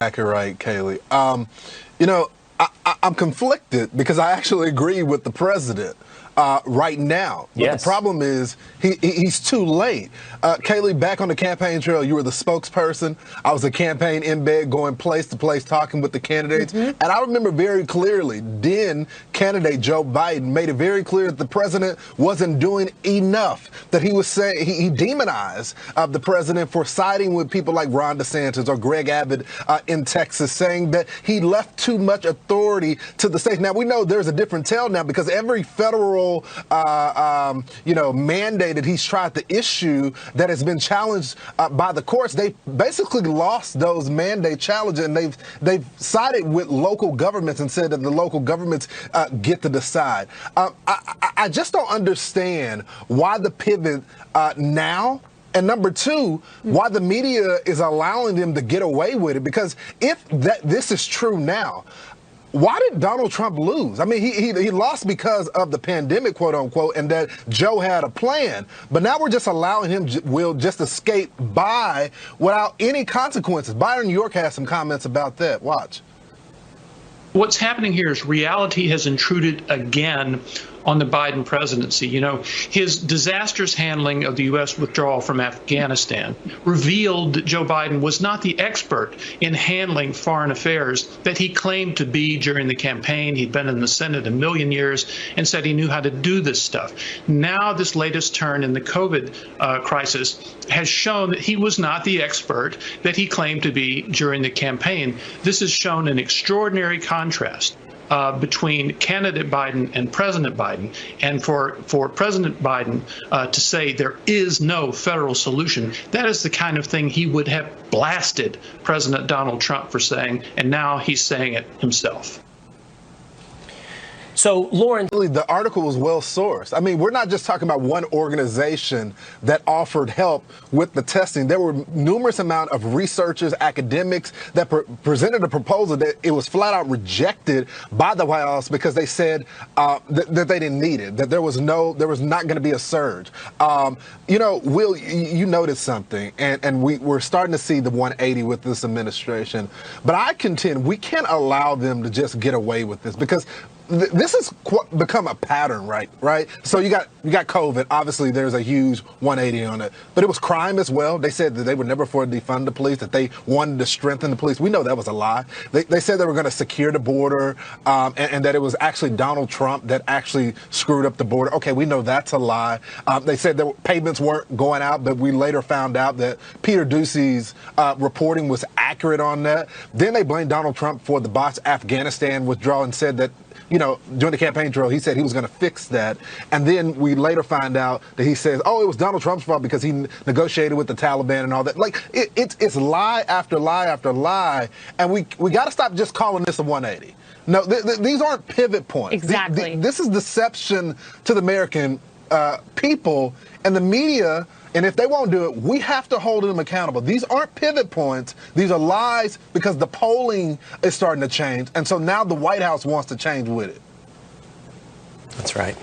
Exactly right, Kayleigh. I'm conflicted because I actually agree with the president right now. But Yes. the problem is he's too late. Kayleigh, back on the campaign trail, you were the spokesperson. I was a campaign embed going place to place, talking with the candidates. And I remember very clearly, then candidate Joe Biden made it very clear that the president wasn't doing enough, that he was saying he demonized the president for siding with people like Ron DeSantis or Greg Abbott in Texas, saying that he left too much authority to the states. Now, we know there's a different tale now because every federal mandate that he's tried to issue that has been challenged by the courts, they basically lost those mandate challenges, and they've sided with local governments and said that the local governments get to decide. I just don't understand why the pivot now. And number two, why the media is allowing them to get away with it. Because if this is true now, why did Donald Trump lose? I mean, he lost because of the pandemic, quote unquote, and that Joe had a plan. But now we're just allowing him will just escape by without any consequences. Byron York has some comments about that. Watch. What's happening here is reality has intruded again on the Biden presidency. You know, his disastrous handling of the U.S. withdrawal from Afghanistan revealed that Joe Biden was not the expert in handling foreign affairs that he claimed to be during the campaign. He'd been in the Senate a million years and said he knew how to do this stuff. Now, this latest turn in the COVID crisis has shown that he was not the expert that he claimed to be during the campaign. This has shown an extraordinary contrast between candidate Biden and President Biden. And for President Biden to say there is no federal solution, that is the kind of thing he would have blasted President Donald Trump for saying, and now he's saying it himself. So, Lauren, the article was well sourced. I mean, we're not just talking about one organization that offered help with the testing. There were numerous amount of researchers, academics that presented a proposal that it was flat out rejected by the White House because they said that they didn't need it, that there was not going to be a surge. Will, you noticed something, and we're starting to see the 180 with this administration. But I contend we can't allow them to just get away with this because this has become a pattern, right? So you got COVID. Obviously, there's a huge 180 on it. But it was crime as well. They said that they would never afford to defund the police, that they wanted to strengthen the police. We know that was a lie. They said they were going to secure the border and that it was actually Donald Trump that actually screwed up the border. Okay, we know that's a lie. They said that payments weren't going out, but we later found out that Peter Doocy's reporting was accurate on that. Then they blamed Donald Trump for the botched Afghanistan withdrawal and said that, during the campaign trail, he said he was going to fix that. And then we later find out that he says, it was Donald Trump's fault because he negotiated with the Taliban and all that. Like, it's lie after lie after lie. And we got to stop just calling this a 180. No, these aren't pivot points. Exactly. This is deception to the American people and the media. And if they won't do it, we have to hold them accountable. These aren't pivot points. These are lies because the polling is starting to change. And so now the White House wants to change with it. That's right.